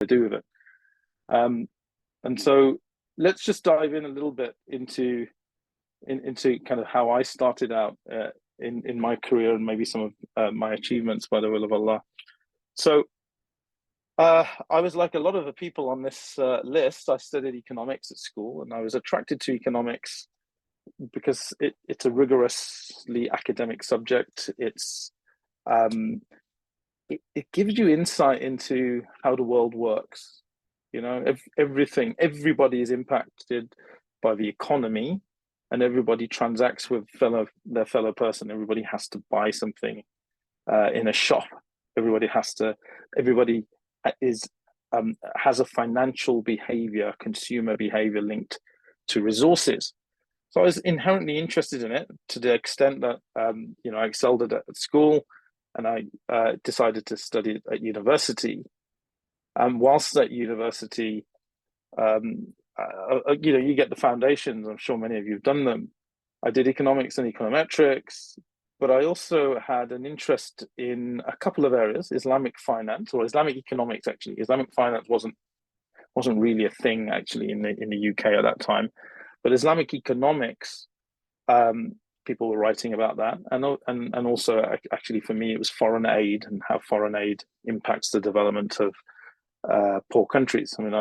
to do with it. And so let's just dive in a little bit into kind of how I started out in my career, and maybe some of my achievements by the will of Allah. So I was like a lot of the people on this list. I studied economics at school, and I was attracted to economics because it's a rigorously academic subject. It gives you insight into how the world works. You know, everybody is impacted by the economy, and everybody transacts with their fellow person. Everybody has to buy something in a shop. Everybody has a financial behavior, consumer behavior linked to resources. So I was inherently interested in it to the extent that I excelled at it at school, and I decided to study it at university. And whilst at university, you get the foundations. I'm sure many of you have done them. I did economics and econometrics, but I also had an interest in a couple of areas: Islamic finance, or Islamic economics. Actually, Islamic finance wasn't really a thing actually in the UK at that time, but Islamic economics, people were writing about that, and also actually for me it was foreign aid and how foreign aid impacts the development of poor countries. I mean,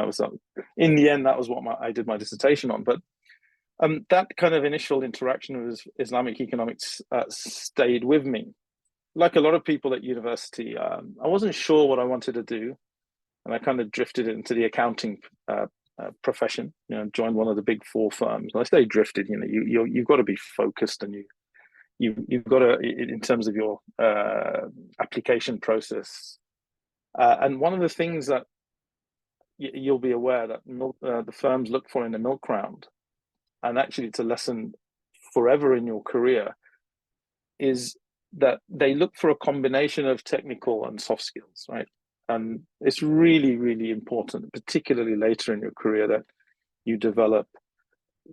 in the end that was what I did my dissertation on. But that kind of initial interaction with Islamic economics stayed with me. Like a lot of people at university, I wasn't sure what I wanted to do, and I kind of drifted into the accounting profession. Joined one of the big four firms. I say drifted. You've got to be focused, and you've got to, in terms of your application process. And one of the things that you'll be aware that the firms look for in the milk round, and actually it's a lesson forever in your career, is that they look for a combination of technical and soft skills, right? And it's really, really important, particularly later in your career, that you develop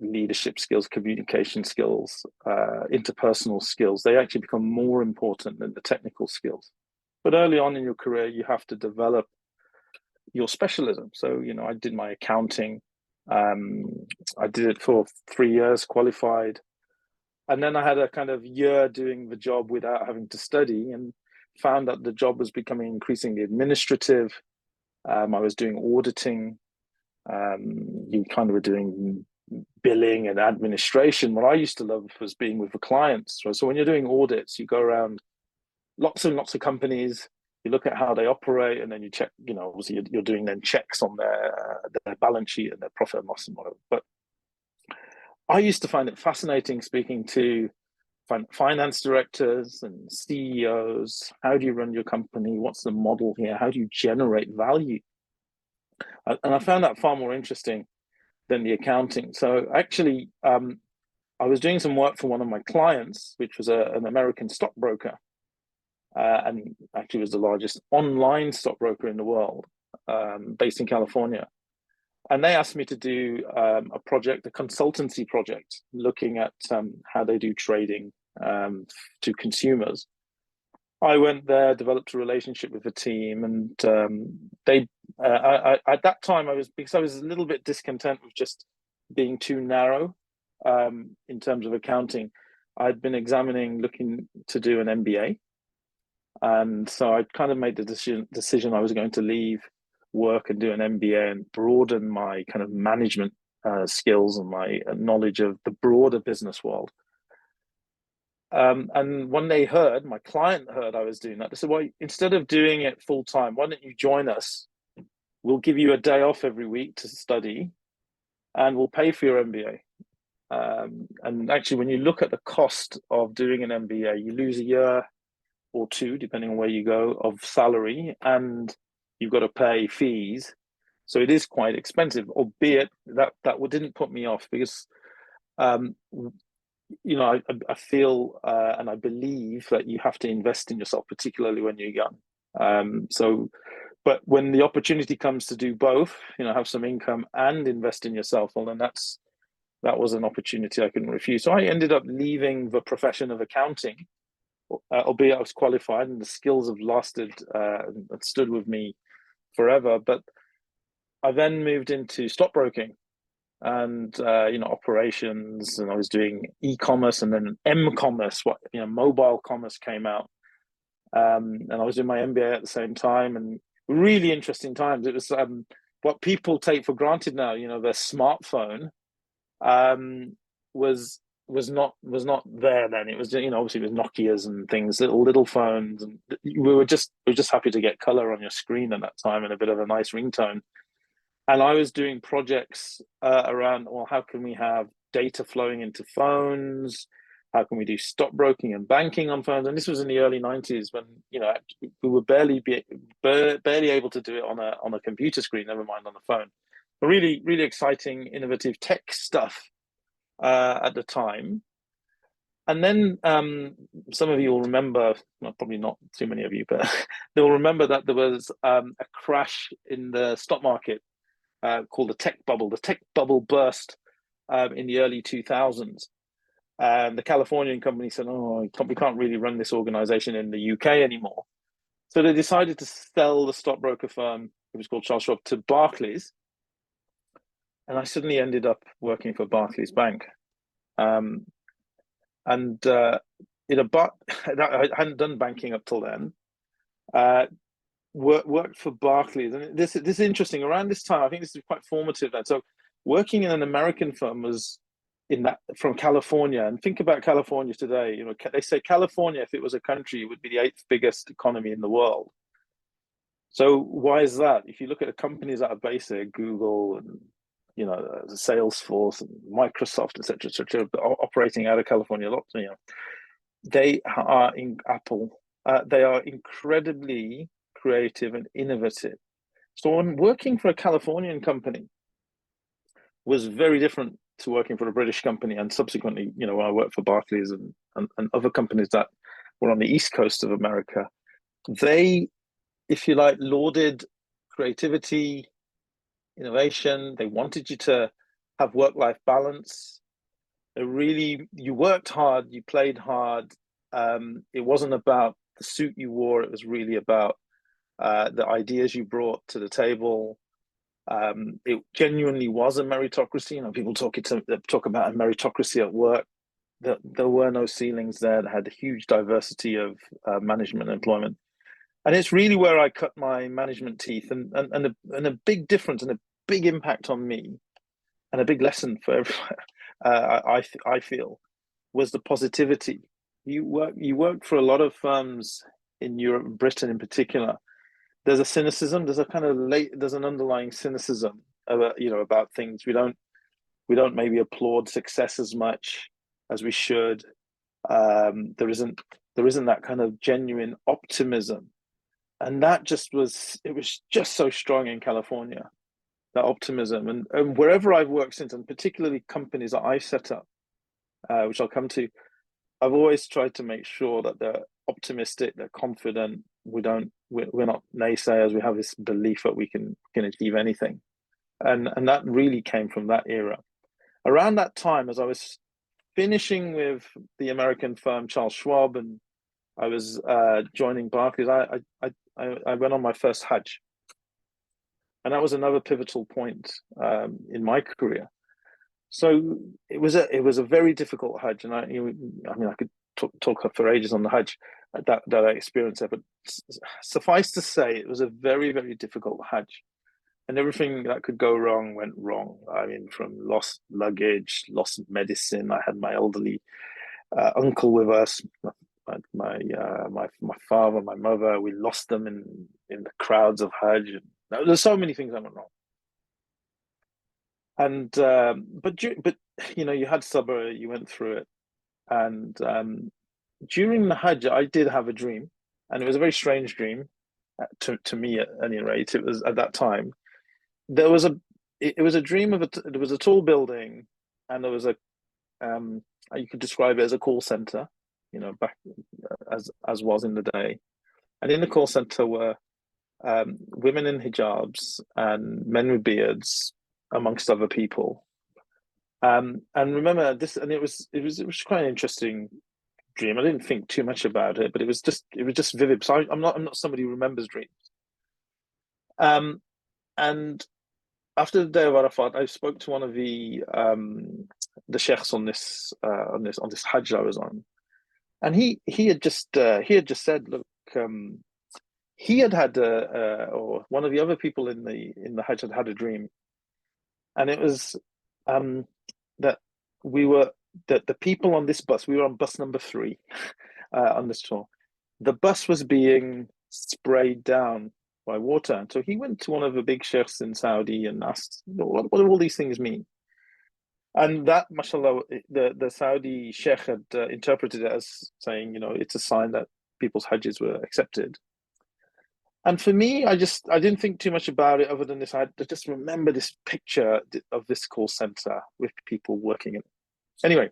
leadership skills, communication skills, interpersonal skills. They actually become more important than the technical skills. But early on in your career, you have to develop your specialism. So, I did my accounting. I did it for 3 years, qualified. And then I had a kind of year doing the job without having to study, and found that the job was becoming increasingly administrative. I was doing auditing. You kind of were doing billing and administration. What I used to love was being with the clients. So when you're doing audits, you go around lots and lots of companies, you look at how they operate, and then you check, obviously you're doing then checks on their balance sheet and their profit and loss and whatever. But I used to find it fascinating speaking to finance directors and CEOs. How do you run your company? What's the model here? How do you generate value? And I found that far more interesting than the accounting. So actually, I was doing some work for one of my clients, which was an American stockbroker, and actually was the largest online stockbroker in the world, based in California. And they asked me to do a consultancy project, looking at how they do trading to consumers. I went there, developed a relationship with the team, and at that time because I was a little bit discontent with just being too narrow in terms of accounting. I'd been looking to do an MBA, and so I kind of made the decision I was going to leave work and do an MBA and broaden my kind of management skills and my knowledge of the broader business world. And when my client heard I was doing that, they said, well, instead of doing it full time, why don't you join us? We'll give you a day off every week to study, and we'll pay for your MBA. And actually, when you look at the cost of doing an MBA, you lose a year or two, depending on where you go, of salary, and you've got to pay fees. So it is quite expensive, albeit that didn't put me off, because I feel and I believe that you have to invest in yourself, particularly when you're young. But when the opportunity comes to do both, have some income and invest in yourself, well, then that was an opportunity I couldn't refuse. So I ended up leaving the profession of accounting, albeit I was qualified and the skills have lasted and stood with me forever. But I then moved into stockbroking and operations, and I was doing e-commerce, and then m-commerce, mobile commerce came out, and I was doing my MBA at the same time, and really interesting times. It was what people take for granted now, their smartphone, was not there then. It was, obviously it was Nokia's and things, little phones, and we were just happy to get color on your screen at that time and a bit of a nice ringtone. And I was doing projects around, well, how can we have data flowing into phones? How can we do stockbroking and banking on phones? And this was in the early 90s when, we were barely able to do it on a computer screen, never mind on the phone. But really, really exciting, innovative tech stuff at the time. And then some of you will remember, well, probably not too many of you, but they'll remember that there was a crash in the stock market called the tech bubble. The tech bubble burst in the early 2000s. The Californian company said, oh, we can't really run this organization in the UK anymore. So they decided to sell the stockbroker firm, it was called Charles Schwab, to Barclays. And I suddenly ended up working for Barclays Bank. I hadn't done banking up till then. Worked for Barclays, and this is interesting. Around this time, I think this is quite formative. Then, so working in an American firm was from California, and think about California today. They say California, if it was a country, it would be the 8th biggest economy in the world. So why is that? If you look at the companies that are based there, Google and Salesforce and Microsoft, etc., operating out of California, lots. They are in Apple. They are incredibly creative and innovative. So when working for a Californian company was very different to working for a British company, and subsequently, when I worked for Barclays and other companies that were on the East Coast of America, they, if you like, lauded creativity, innovation. They wanted you to have work-life balance. You worked hard, you played hard. It wasn't about the suit you wore. It was really about the ideas you brought to the table. It genuinely was a meritocracy. People talk about a meritocracy at work. There were no ceilings there. They had a huge diversity of management and employment. And it's really where I cut my management teeth, and a big difference and a big impact on me, and a big lesson for everyone, I feel, was the positivity. You work for a lot of firms in Europe, Britain in particular. There's a cynicism. There's an underlying cynicism about things. We don't maybe applaud success as much as we should. There isn't that kind of genuine optimism, and it was just so strong in California, that optimism. And wherever I've worked since, and particularly companies that I've set up, which I'll come to, I've always tried to make sure that they're optimistic, they're confident. We're not naysayers. We have this belief that we can achieve anything, and that really came from that era. Around that time, as I was finishing with the American firm Charles Schwab, and I was joining Barclays, I went on my first Hajj, and that was another pivotal point in my career. So it was a very difficult Hajj, and I could talk for ages on the Hajj that I experienced there, but suffice to say, it was a very, very difficult Hajj, and everything that could go wrong went wrong. From lost luggage, lost medicine. I had my elderly uncle with us, my father, my mother. We lost them in the crowds of Hajj. There's so many things that went wrong. And but you had sabr, you went through it, and during the Hajj, I did have a dream, and it was a very strange dream to me at any rate. It was at that time. It was a dream of there was a tall building, and there was you could describe it as a call center, back as was in the day, and in the call center were women in hijabs and men with beards, amongst other people. And remember this, and it was quite an interesting dream. I didn't think too much about it, but it was just vivid. So I'm not somebody who remembers dreams. And after the day of Arafat, I spoke to one of the sheikhs on this Hajj I was on, and he had just said, look, he had or one of the other people in the Hajj had a dream, and it was that we were that the people on this bus, we were on bus number 3 on this tour. The bus was being sprayed down by water. And so he went to one of the big sheikhs in Saudi and asked, what do all these things mean? And that, mashallah, the Saudi sheikh had interpreted it as saying, it's a sign that people's hajjs were accepted. And for me, I didn't think too much about it other than this. I just remember this picture of this call center with people working in it. Anyway,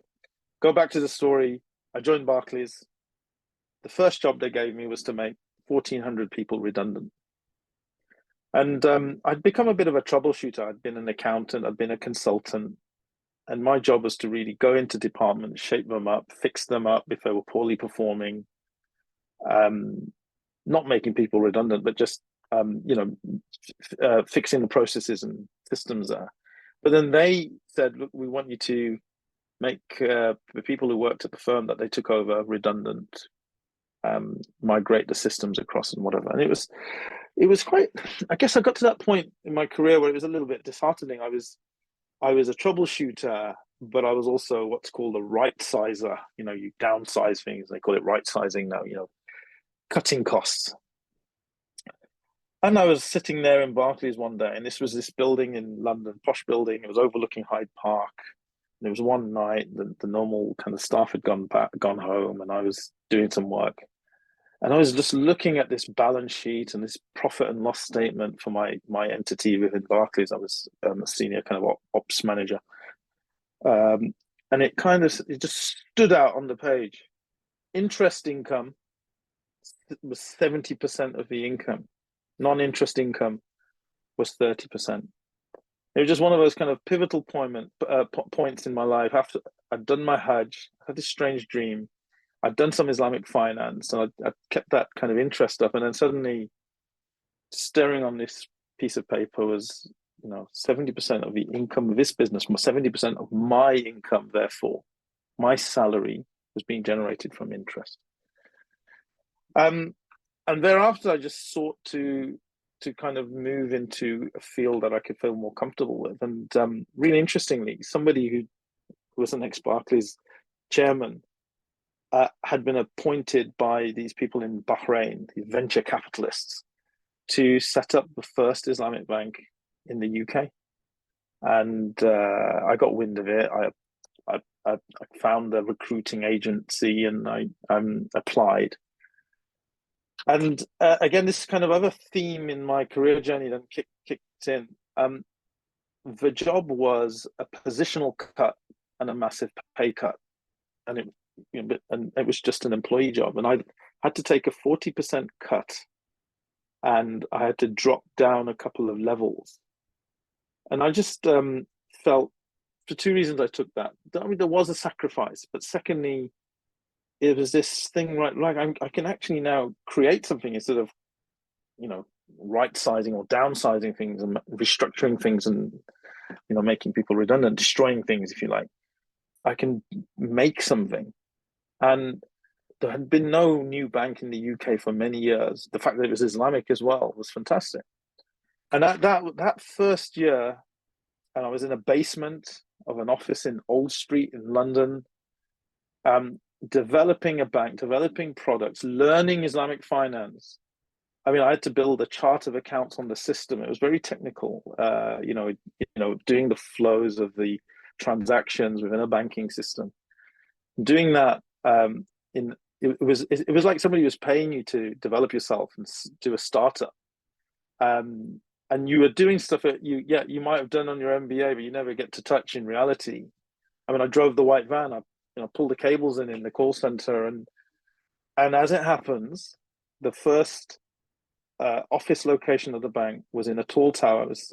go back to the story. I joined Barclays. The first job they gave me was to make 1,400 people redundant. And I'd become a bit of a troubleshooter. I'd been an accountant, I'd been a consultant. And my job was to really go into departments, shape them up, fix them up if they were poorly performing. Not making people redundant, but just fixing the processes and systems there. But then they said, look, we want you to make the people who worked at the firm that they took over redundant, migrate the systems across and whatever. And it was quite, I guess I got to that point in my career where it was a little bit disheartening. I was a troubleshooter, but I was also what's called a right sizer. You downsize things. They call it right sizing now, cutting costs. And I was sitting there in Barclays one day, and this was this building in London, posh building. It was overlooking Hyde Park. And it was one night, the normal kind of staff had gone home, and I was doing some work. And I was just looking at this balance sheet and this profit and loss statement for my entity within Barclays. I was a senior kind of ops manager. And it just stood out on the page. Interest income was 70% of the income. Non-interest income was 30%. It was just one of those kind of pivotal points in my life. After I'd done my Hajj, I had this strange dream. I'd done some Islamic finance, and I kept that kind of interest up. And then suddenly, staring on this piece of paper was, 70% of the income of this business, 70% of my income, therefore, my salary was being generated from interest. And thereafter, I just sought to kind of move into a field that I could feel more comfortable with. And really interestingly, somebody who was an ex-Barclays chairman had been appointed by these people in Bahrain, these venture capitalists, to set up the first Islamic bank in the UK. And I got wind of it. I found the recruiting agency and I applied. And again, this kind of other theme in my career journey then kicked in. The job was a positional cut and a massive pay cut, and it was just an employee job, and I had to take a 40% cut, and I had to drop down a couple of levels, and I just felt, for two reasons I took that. I mean, there was a sacrifice, but secondly, it was this thing, right? Like I can actually now create something instead of, right sizing or downsizing things and restructuring things and, making people redundant, destroying things, if you like. I can make something. And there had been no new bank in the UK for many years. The fact that it was Islamic as well was fantastic. And that first year, and I was in a basement of an office in Old Street in London, developing a bank, developing products, learning Islamic finance. I mean, I had to build a chart of accounts on the system. It was very technical, doing the flows of the transactions within a banking system. Doing that, it was like somebody was paying you to develop yourself and do a startup. And you were doing stuff that you might have done on your MBA, but you never get to touch in reality. I mean, I drove the white van. I pulled the cables in the call center, and as it happens, the first office location of the bank was in a tall tower. It was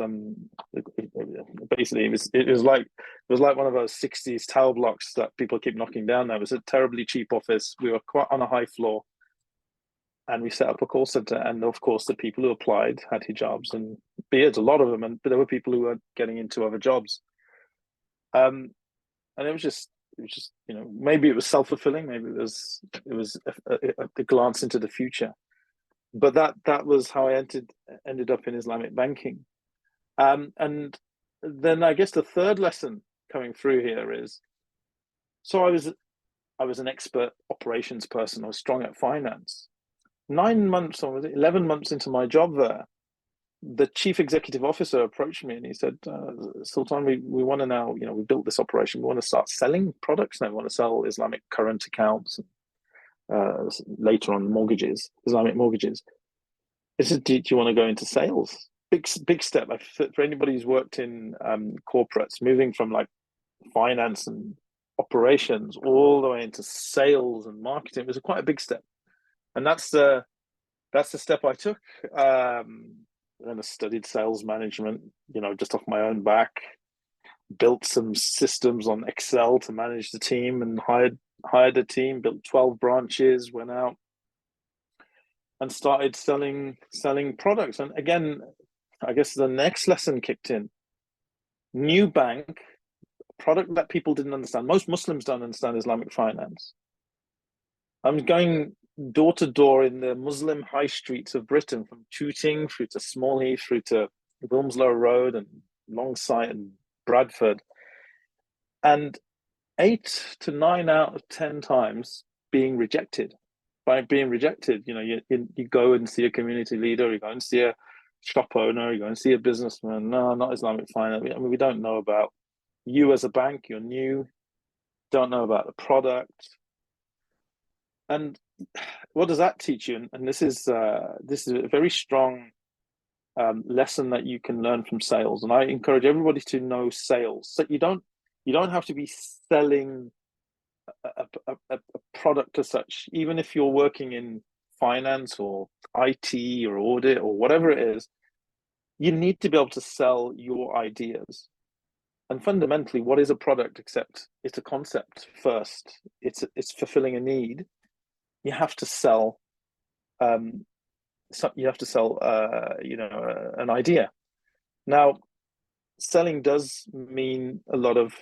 basically it was like one of those 60s tower blocks that people keep knocking down. There was a terribly cheap office. We were quite on a high floor, and we set up a call center. And of course, the people who applied had hijabs and beards, a lot of them, but there were people who were getting into other jobs. And it was just, maybe it was self-fulfilling, maybe it was a glance into the future. But that was how I ended up in Islamic banking. And then I guess the third lesson coming through here is, so I was an expert operations person. I was strong at finance. 9 months, or was it 11 months into my job there, the chief executive officer approached me and he said, Sultan, we want to now, we built this operation. We want to start selling products now. We want to sell Islamic current accounts, later on mortgages, Islamic mortgages. He said, do you want to go into sales? Big step. For anybody who's worked in corporates, moving from like finance and operations all the way into sales and marketing was quite a big step. And that's the step I took. Then I studied sales management, just off my own back, built some systems on Excel to manage the team, and hired a team, built 12 branches, went out and started selling products. And again, I guess the next lesson kicked in. New bank, product that people didn't understand. Most Muslims don't understand Islamic finance. I'm going door to door in the Muslim high streets of Britain, from Tooting through to Smallheath, through to Wilmslow Road and Longsight and Bradford. And 8 to 9 out of 10 times being rejected. By being rejected, you go and see a community leader, you go and see a shop owner, you go and see a businessman. No, not Islamic finance. I mean, we don't know about you as a bank. You're new, don't know about the product. And what does that teach you? And this is a very strong lesson that you can learn from sales. And I encourage everybody to know sales. So you don't have to be selling a product as such. Even if you're working in finance or IT or audit or whatever it is, you need to be able to sell your ideas. And fundamentally, what is a product except it's a concept first? It's fulfilling a need. You have to sell. You have to sell, an idea. Now, selling does mean a lot of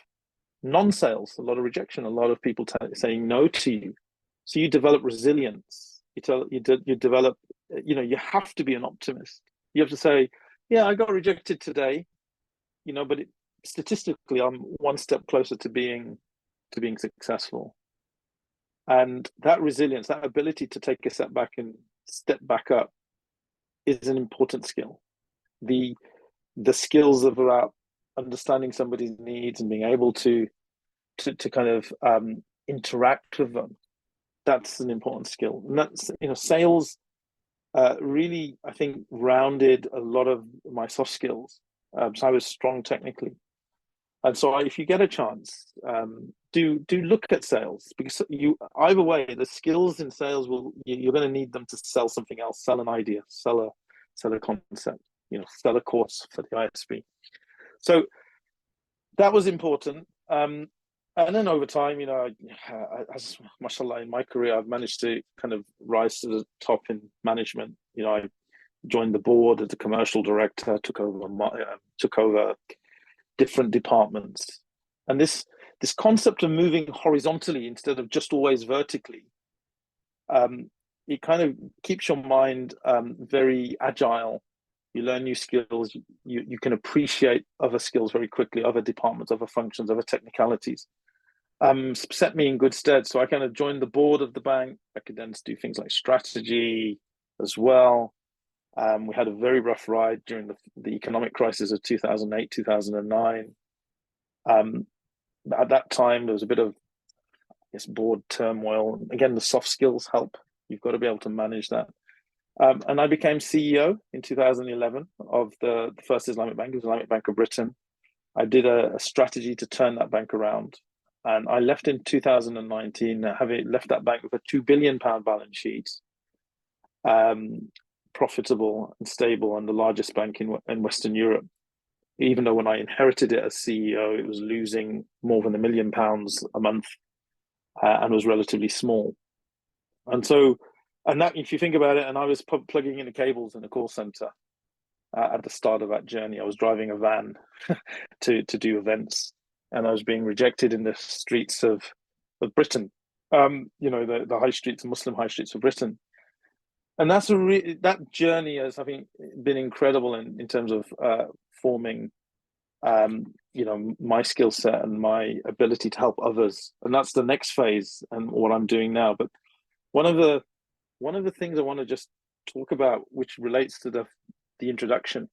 non-sales, a lot of rejection, a lot of people saying no to you. So you develop resilience. You develop. You have to be an optimist. You have to say, yeah, I got rejected today, but statistically, I'm one step closer to being successful. And that resilience, that ability to take a step back and step back up, is an important skill. The skills of about understanding somebody's needs and being able to kind of interact with them, that's an important skill. And that's, sales really, I think, rounded a lot of my soft skills. So I was strong technically. And so if you get a chance, do look at sales, because either way, the skills in sales you're going to need them to sell something else, sell an idea, sell a concept, sell a course for the ISB. So that was important. And then over time, as mashallah, in my career, I've managed to kind of rise to the top in management. I joined the board as a commercial director, took over different departments. And this concept of moving horizontally instead of just always vertically, it kind of keeps your mind very agile. You learn new skills. You can appreciate other skills very quickly, other departments, other functions, other technicalities. Set me in good stead. So I kind of joined the board of the bank. I could then do things like strategy as well. We had a very rough ride during the economic crisis of 2008, 2009. At that time, there was a bit of, board turmoil. Again, the soft skills help. You've got to be able to manage that. And I became CEO in 2011 of the first Islamic bank, Islamic Bank of Britain. I did a strategy to turn that bank around. And I left in 2019, having left that bank with a £2 billion balance sheet, profitable and stable, and the largest bank in Western Europe. Even though when I inherited it as CEO, it was losing more than £1 million a month, and was relatively small. And so And that, if you think about it, and I was plugging in the cables in a call center at the start of that journey. I was driving a van to do events, and I was being rejected in the streets of Britain. The high streets, Muslim high streets of Britain. And that's that journey has, I think, been incredible in terms of forming my skill set and my ability to help others. And that's the next phase and what I'm doing now. But one of the things I want to just talk about, which relates to the introduction,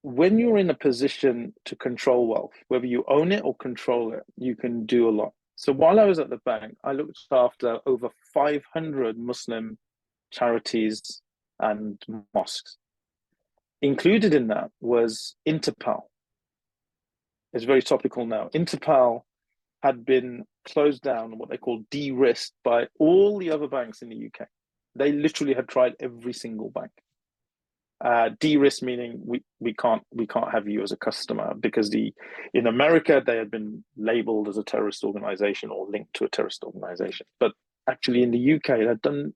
when you're in a position to control wealth, whether you own it or control it, you can do a lot. So while I was at the bank, I looked after over 500 Muslim charities and mosques. Included in that was Interpal. It's very topical now. Interpal had been closed down, what they call de-risked, by all the other banks in the UK. They literally had tried every single bank. De-risk meaning we can't have you as a customer, because in America they had been labeled as a terrorist organization or linked to a terrorist organization. But actually in the UK they'd done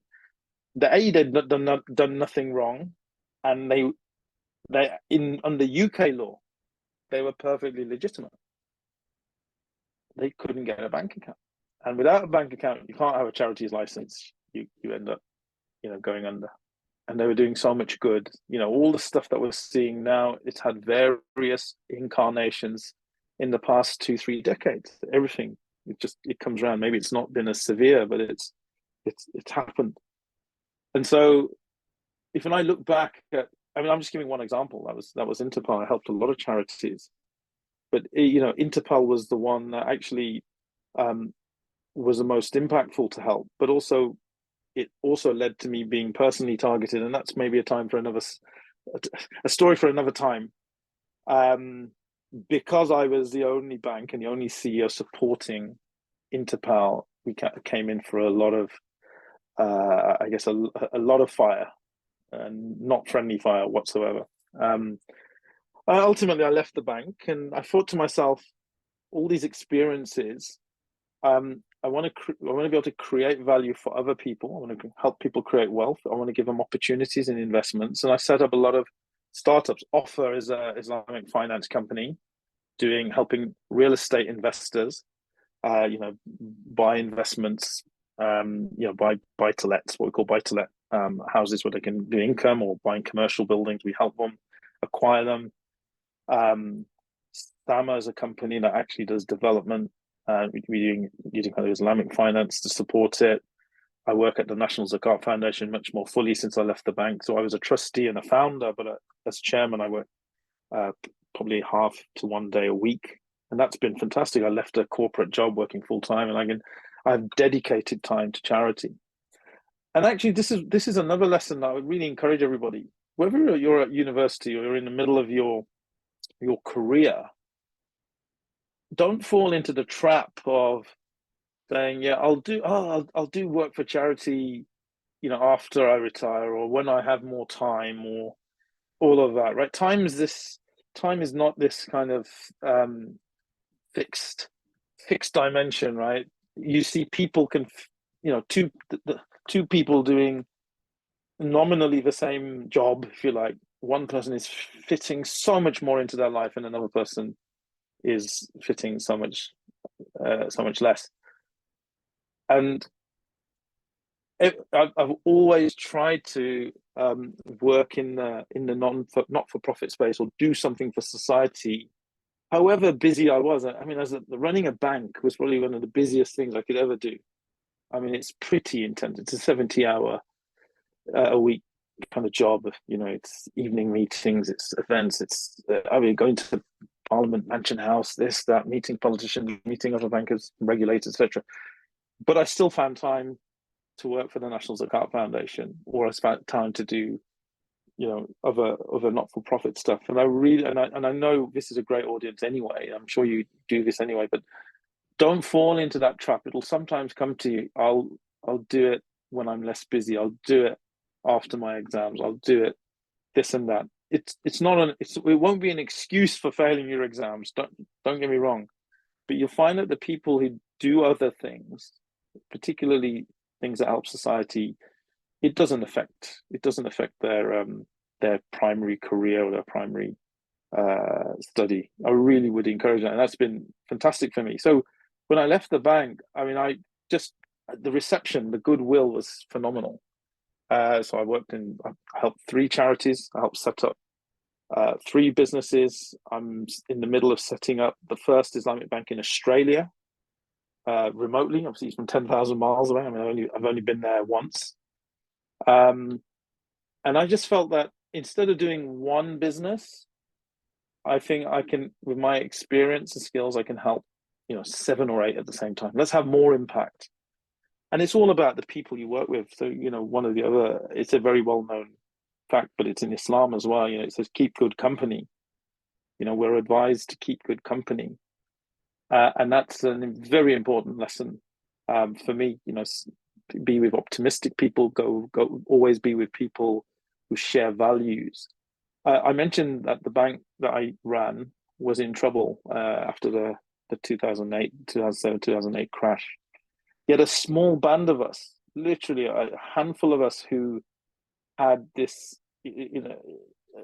nothing wrong, and under UK law they were perfectly legitimate. They couldn't get a bank account, and without a bank account you can't have a charities license. You end up going under. And they were doing so much good. All the stuff that we're seeing now, it's had various incarnations in the past 2-3 decades. Everything, it comes around. Maybe it's not been as severe, but it's happened. And so when I look back at, I'm just giving one example. That was Interpal. I helped a lot of charities, but Interpal was the one that actually was the most impactful to help, but also it also led to me being personally targeted, and that's maybe a story for another time. Because I was the only bank and the only CEO supporting Interpal, we came in for a lot of, I guess, a lot of fire, and not friendly fire whatsoever. Ultimately, I left the bank, and I thought to myself, all these experiences, I want to be able to create value for other people. I want to help people create wealth. I want to give them opportunities in investments. And I set up a lot of startups. OFFA is an Islamic finance company helping real estate investors, buy investments, buy buy-to-lets, what we call buy-to-let houses where they can do income, or buying commercial buildings. We help them acquire them. Sama is a company that actually does development. We're using kind of Islamic finance to support it. I work at the National Zakat Foundation much more fully since I left the bank. So I was a trustee and a founder, but as chairman, I work probably half to 1 day a week, and that's been fantastic. I left a corporate job working full time, and I've dedicated time to charity. And actually, this is another lesson that I would really encourage everybody, whether you're at university or you're in the middle of your career. Don't fall into the trap of saying, "Yeah, I'll do work for charity, after I retire or when I have more time," or all of that. Right? Time is not this kind of fixed dimension, right? You see, people can, two people doing nominally the same job, if you like. One person is fitting so much more into their life, and another person is fitting so much less. And I've always tried to work in the not-for-profit space, or do something for society. However busy I was, running a bank was probably one of the busiest things I could ever do. It's pretty intense. It's a 70-hour a week kind of job. It's evening meetings, it's events, it's going to Parliament, Mansion House, this, that, meeting politicians, meeting other bankers, regulators, etc. But I still found time to work for the National Zakat Foundation, or I spent time to do, other not-for-profit stuff. And I know this is a great audience anyway. I'm sure you do this anyway, but don't fall into that trap. It'll sometimes come to you. I'll do it when I'm less busy. I'll do it after my exams. I'll do it this and that. It won't be an excuse for failing your exams. Don't get me wrong, but you'll find that the people who do other things, particularly things that help society, it doesn't affect their primary career or their primary study. I really would encourage that, and that's been fantastic for me. So when I left the bank, I mean, the reception, the goodwill was phenomenal. So I helped 3 charities. I helped set up 3 businesses. I'm in the middle of setting up the first Islamic bank in Australia, remotely. Obviously, it's from 10,000 miles away. I mean, I've only been there once. And I just felt that instead of doing one business, I think I can, with my experience and skills, I can help, 7 or 8 at the same time. Let's have more impact. And it's all about the people you work with. So, one of the other, it's a very well-known fact, but it's in Islam as well. It says, keep good company. We're advised to keep good company. And that's a very important lesson for me, be with optimistic people, go always be with people who share values. I mentioned that the bank that I ran was in trouble after the 2007-2008 crash. Yet a small band of us, literally a handful of us, who had this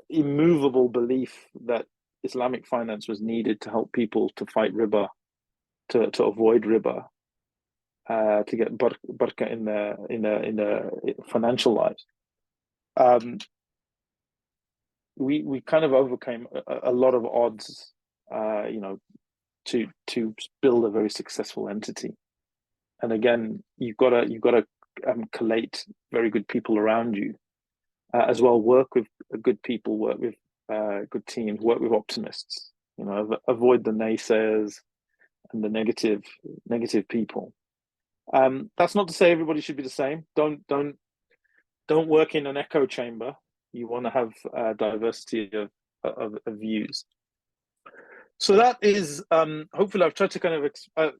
immovable belief that Islamic finance was needed to help people to fight riba, to avoid riba, to get barakah in their financial lives. We kind of overcame a lot of odds, to build a very successful entity. And again, you've got to collate very good people around you, as well. Work with good people, work with good teams, work with optimists. Avoid the naysayers and the negative people. That's not to say everybody should be the same. Don't work in an echo chamber. You want to have diversity of views. So that is, hopefully I've tried to kind of,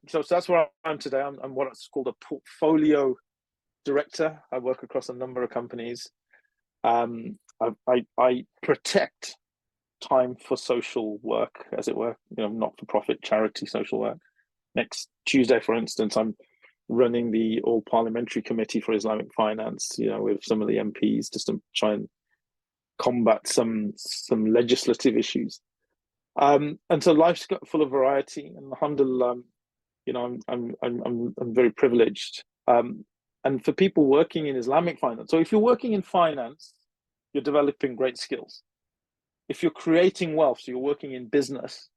so that's where I'm today. I'm what's called a portfolio director. I work across a number of companies. I protect time for social work, as it were, not-for-profit charity social work. Next Tuesday, for instance, I'm running the All Parliamentary Committee for Islamic Finance, with some of the MPs, just to try and combat some legislative issues. And so life's got full of variety, and alhamdulillah, I'm very privileged. And for people working in Islamic finance, so if you're working in finance, you're developing great skills. If you're creating wealth, so you're working in business,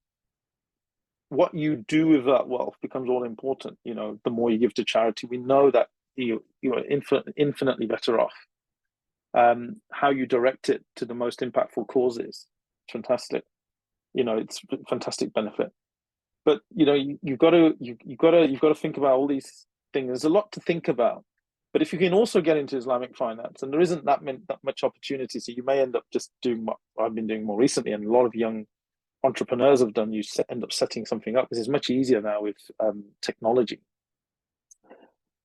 what you do with that wealth becomes all important. The more you give to charity, we know that you are infinitely better off. How you direct it to the most impactful causes, fantastic. It's fantastic benefit. But you've got to think about all these things. There's a lot to think about. But if you can also get into Islamic finance, and there isn't that much opportunity, so you may end up just doing what I've been doing more recently, and a lot of young entrepreneurs have done. You end up setting something up. This is much easier now with technology.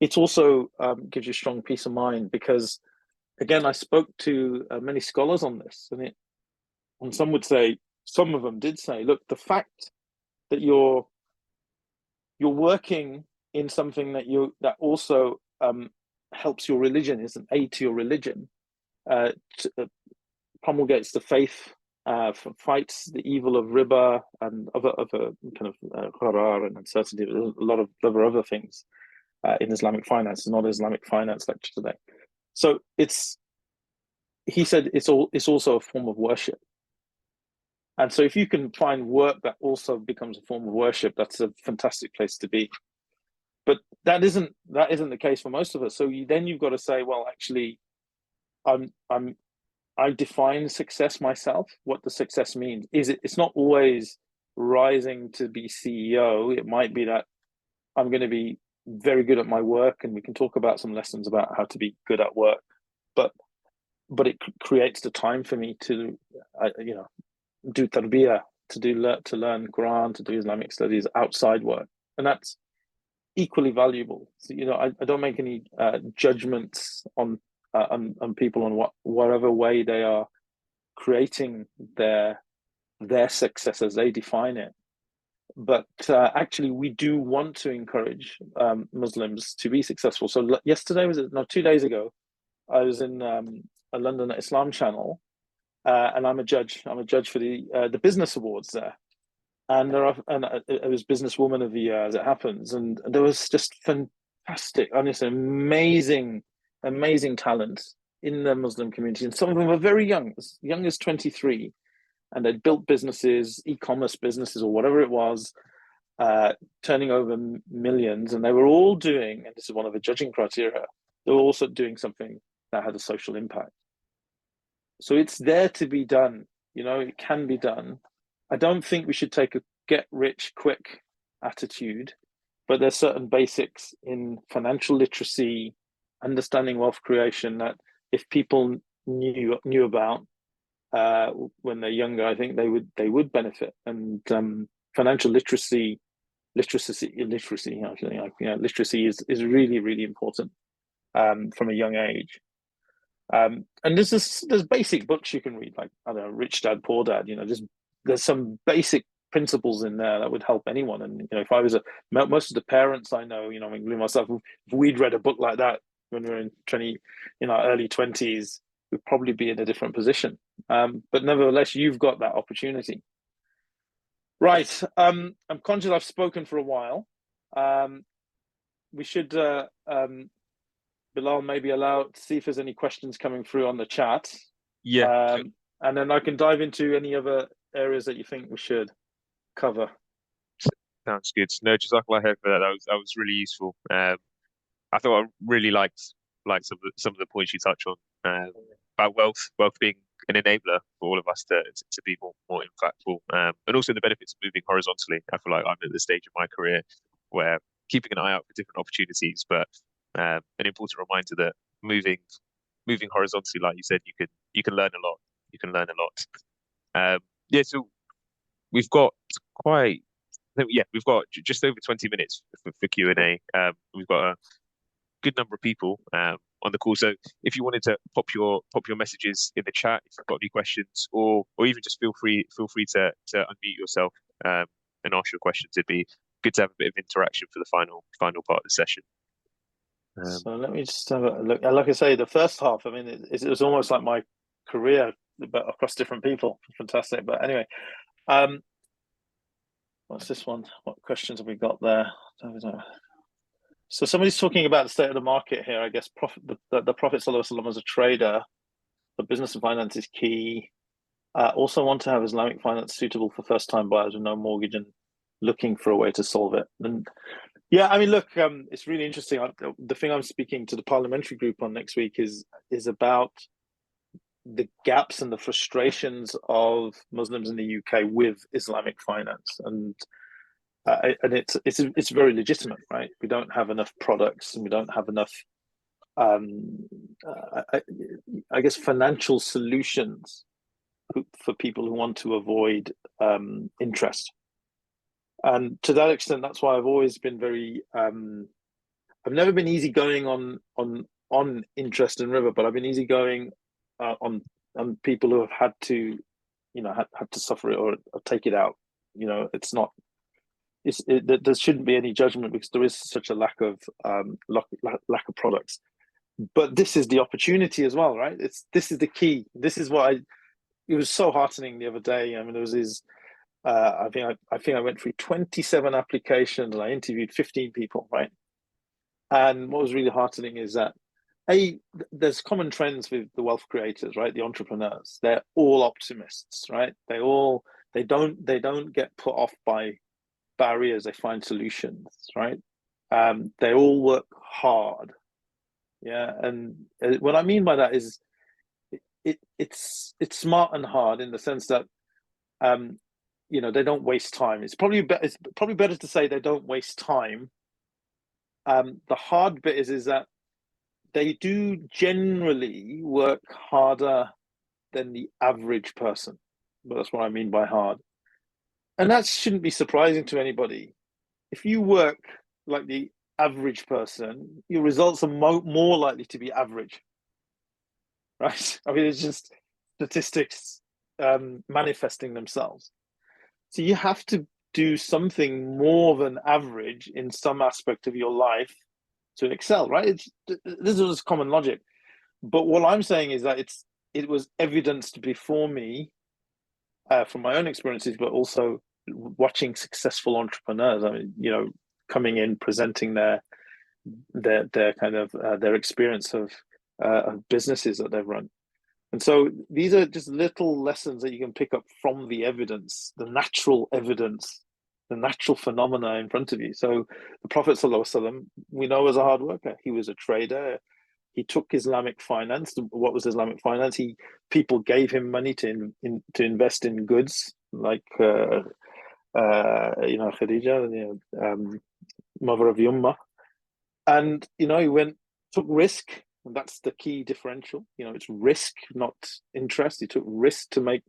It also gives you strong peace of mind, because, again, I spoke to many scholars on this, and some of them did say, look, the fact that you're working in something that also helps your religion, is an aid to your religion, promulgates the faith, fights the evil of riba and other kind of qarar and uncertainty, a lot of other things in Islamic finance. It's not an Islamic finance lecture today. So he said it's also a form of worship. And so if you can find work that also becomes a form of worship, that's a fantastic place to be. But that isn't the case for most of us. So you've got to say, well, actually, I define success myself. What the success means it's not always rising to be CEO. It might be that I'm going to be very good at my work, and we can talk about some lessons about how to be good at work. But it creates the time for me to, do tarbiyah, to learn Quran, to do Islamic studies outside work, and that's equally valuable. So, I don't make any judgments on people on whatever way they are creating their success as they define it. But actually, we do want to encourage Muslims to be successful. So 2 days ago, I was in a London Islam channel, and I'm a judge. I'm a judge for the business awards there, and it was Businesswoman of the Year as it happens, and there was just fantastic, honestly, amazing talent in the Muslim community, and some of them were very young, as young as 23, and they'd built businesses, e-commerce businesses, or whatever it was, turning over millions, and they were all doing, and this is one of the judging criteria, they were also doing something that had a social impact. So it's there to be done. It can be done. I don't think we should take a get rich quick attitude, but there's certain basics in financial literacy, understanding wealth creation that if people knew about when they're younger, I think they would benefit. And financial literacy actually, literacy is really, really important from a young age. And there's basic books you can read, like, I don't know, Rich Dad Poor Dad. There's some basic principles in there that would help anyone. And if I was most of the parents I know, including myself, if we'd read a book like that when we were in our early 20s, we'd probably be in a different position. But nevertheless, you've got that opportunity. Right. I'm conscious I've spoken for a while. We should, Bilal, maybe see if there's any questions coming through on the chat. Yeah. And then I can dive into any other areas that you think we should cover. Sounds good. No, Jazakallah khair for that. That was really useful. I thought I really liked some of the points you touch on about wealth being an enabler for all of us to be more impactful, and also the benefits of moving horizontally. I feel like I'm at the stage of my career where keeping an eye out for different opportunities, but an important reminder that moving horizontally, like you said, you can learn a lot. You can learn a lot. So we've got we've got just over 20 minutes for Q&A. We've got a good number of people on the call, so if you wanted to pop your messages in the chat, if you've got any questions, or even just feel free to unmute yourself and ask your questions. It'd be good to have a bit of interaction for the final part of the session. So let me just have a look. Like I say, the first half, I mean, it was almost like my career, but across different people. Fantastic. But anyway, what's this one? What questions have we got there? So somebody's talking about the state of the market here. I guess the Prophet ﷺ as a trader, the business of finance is key. Also want to have Islamic finance suitable for first-time buyers with no mortgage and looking for a way to solve it. And yeah, I mean, look, it's really interesting. The thing I'm speaking to the parliamentary group on next week is about the gaps and the frustrations of Muslims in the UK with Islamic finance, and it's very legitimate, right? We don't have enough products, and we don't have enough, I guess, financial solutions for people who want to avoid interest. And to that extent, that's why I've always been very. I've never been easygoing on interest and riba, but I've been easygoing on people who have had to, had to suffer it or take it out. It's not. There shouldn't be any judgment because there is such a lack of products. But this is the opportunity as well, right? This is the key. This is what it was so heartening the other day. I mean, there was these. I think I went through 27 applications and I interviewed 15 people, right? And what was really heartening is that there's common trends with the wealth creators, right? The entrepreneurs. They're all optimists, right? They don't get put off by barriers. They find solutions, right? They all work hard. Yeah. And what I mean by that is it's smart and hard in the sense that they don't waste time. It's probably better to say they don't waste time. The hard bit is that they do generally work harder than the average person. But that's what I mean by hard. And that shouldn't be surprising to anybody. If you work like the average person, your results are more likely to be average. Right? I mean, it's just statistics manifesting themselves. So you have to do something more than average in some aspect of your life to excel, right? This is common logic. But what I'm saying is that it was evidenced before me from my own experiences, but also watching successful entrepreneurs. I mean, coming in, presenting their kind of their experience of businesses that they've run. And so these are just little lessons that you can pick up from the evidence, the natural evidence, the natural phenomena in front of you. So the Prophet ﷺ, we know, was a hard worker. He was a trader. He took Islamic finance. What was Islamic finance? People gave him money to invest in goods, like Khadija, mother of the Ummah, and he took risk, and that's the key differential. It's risk, not interest. He took risk to make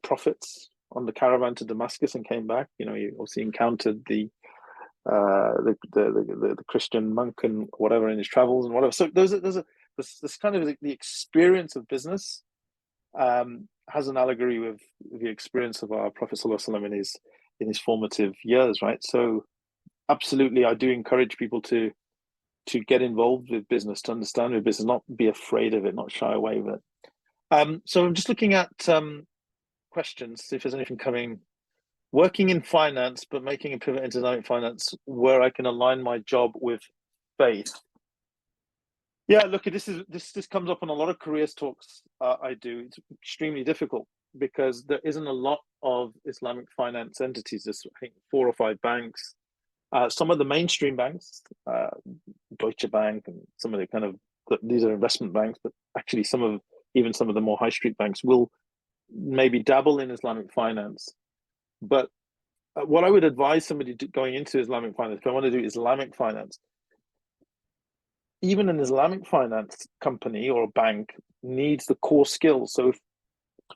profits on the caravan to Damascus and came back. He obviously encountered the Christian monk and whatever in his travels and whatever. So there's this kind of the experience of business has an allegory with the experience of our Prophet ﷺ in his formative years, right? So absolutely, I do encourage people to get involved with business, to understand with business, not be afraid of it, not shy away with it. So I'm just looking at questions, see if there's anything coming. Working in finance, but making a pivot into Islamic finance where I can align my job with faith. Yeah, look, this comes up on a lot of careers talks I do. It's extremely difficult because there isn't a lot of Islamic finance entities. There's, I think, 4 or 5 banks. Some of the mainstream banks, Deutsche Bank, and some of the kind of, these are investment banks, but actually some of the more high street banks will maybe dabble in Islamic finance. But what I would advise somebody going into Islamic finance, if I want to do Islamic finance, even an Islamic finance company or a bank needs the core skills. So if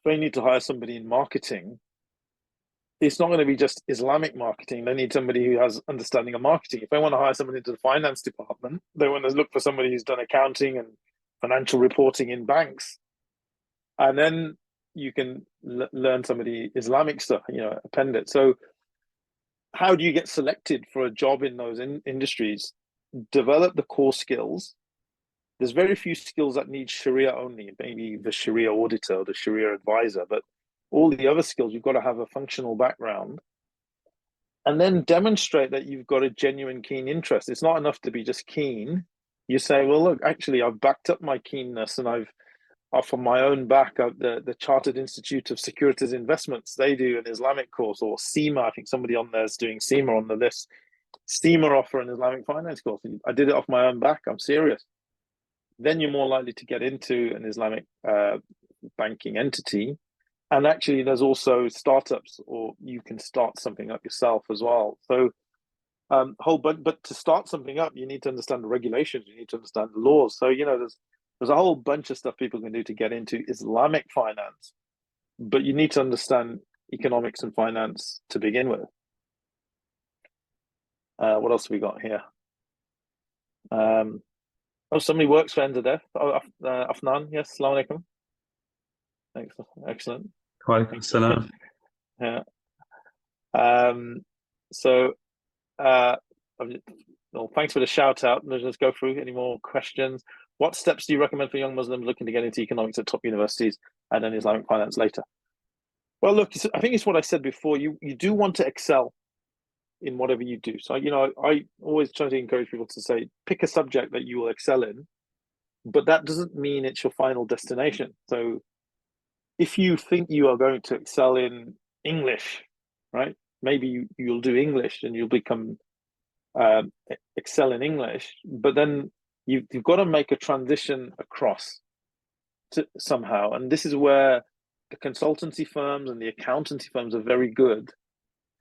they need to hire somebody in marketing, it's not going to be just Islamic marketing. They need somebody who has understanding of marketing. If they want to hire somebody into the finance department, they want to look for somebody who's done accounting and financial reporting in banks. And then you can learn some of the Islamic stuff, append it. So how do you get selected for a job in those industries? Develop the core skills. There's very few skills that need Sharia only, maybe the Sharia auditor or the Sharia advisor, but all the other skills, you've got to have a functional background. And then demonstrate that you've got a genuine keen interest. It's not enough to be just keen. You say, well, look, actually, I've backed up my keenness and I've from my own back, the Chartered Institute of Securities Investments, they do an Islamic course, or SEMA. I think somebody on there is doing SEMA on the list. SEMA offer an Islamic finance course. I did it off my own back. I'm serious. Then you're more likely to get into an Islamic banking entity. And actually, there's also startups, or you can start something up yourself as well. So, but to start something up, you need to understand the regulations. You need to understand the laws. So, there's a whole bunch of stuff people can do to get into Islamic finance, but you need to understand economics and finance to begin with. What else have we got here? Somebody works for NZF. Afnan, yes, Assalamu alaikum. Excellent. Walaikum salam. Yeah. Well, thanks for the shout out. Let's just go through any more questions. What steps do you recommend for young Muslims looking to get into economics at top universities and then Islamic finance later? Well, look, I think it's what I said before. You do want to excel in whatever you do. So, I always try to encourage people to say, pick a subject that you will excel in, but that doesn't mean it's your final destination. So if you think you are going to excel in English, right? Maybe you'll do English and you'll become excel in English, but then you've got to make a transition across to somehow. And this is where the consultancy firms and the accountancy firms are very good.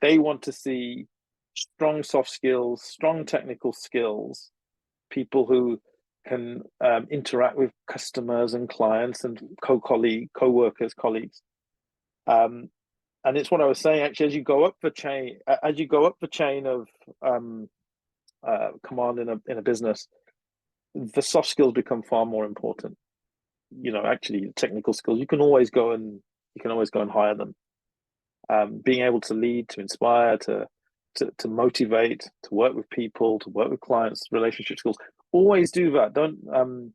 They want to see strong soft skills, strong technical skills, people who can interact with customers and clients and co-workers, colleagues. And it's what I was saying, actually, as you go up the chain of command in a business, the soft skills become far more important. Actually, technical skills, you can always go and hire them. Being able to lead, to inspire, to motivate, to work with people, to work with clients, relationship skills. Always do that. Don't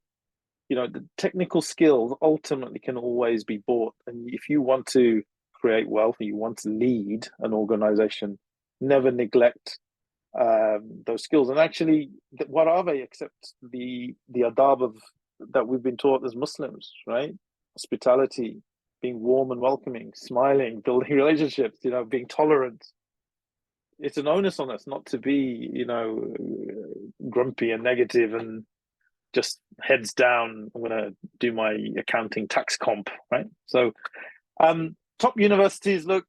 the technical skills ultimately can always be bought. And if you want to create wealth, or you want to lead an organization, never neglect those skills. And actually, what are they except the adab of that we've been taught as Muslims, right? Hospitality, being warm and welcoming, smiling, building relationships, being tolerant. It's an onus on us not to be, grumpy and negative and just heads down. I'm going to do my accounting tax comp, right? So, top universities, look,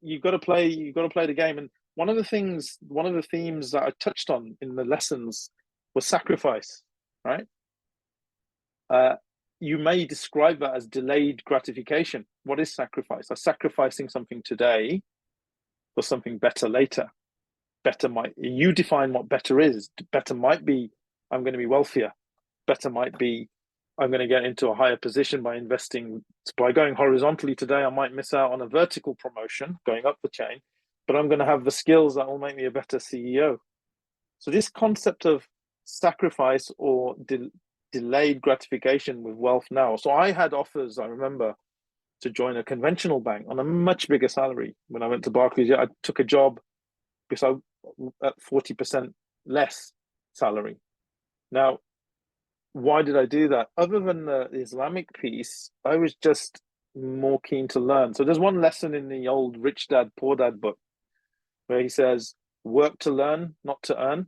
you've got to play the game. And one of the themes that I touched on in the lessons was sacrifice, right? You may describe that as delayed gratification. What is sacrifice? I'm sacrificing something today for something better later. You define what better is. Better might be I'm going to be wealthier. Better might be I'm going to get into a higher position by investing. By going horizontally today, I might miss out on a vertical promotion going up the chain, but I'm going to have the skills that will make me a better CEO. So this concept of sacrifice or delayed gratification with wealth now. So I had offers, I remember, to join a conventional bank on a much bigger salary. When I went to Barclays, I took a job because I at 40% less salary. Now, why did I do that? Other than the Islamic piece, I was just more keen to learn. So there's one lesson in the old Rich Dad, Poor Dad book where he says, work to learn, not to earn.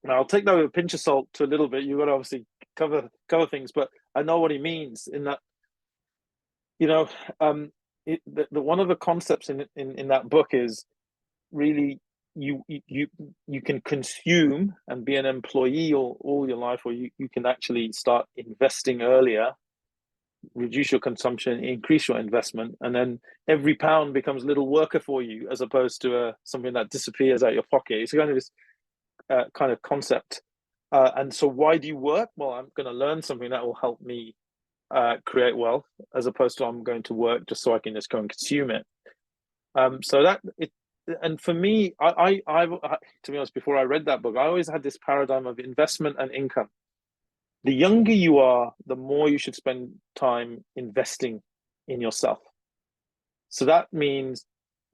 Now, I'll take that with a pinch of salt to a little bit. You've got to obviously cover things, but I know what he means in that, one of the concepts in that book is really you can consume and be an employee all your life, or you can actually start investing earlier, reduce your consumption, increase your investment, and then every pound becomes a little worker for you, as opposed to something that disappears out your pocket. It's kind of this kind of concept. And so why do you work? Well, I'm going to learn something that will help me create wealth, as opposed to I'm going to work just so I can just go and consume it. And for me, I to be honest, before I read that book, I always had this paradigm of investment and income. The younger you are, the more you should spend time investing in yourself. So that means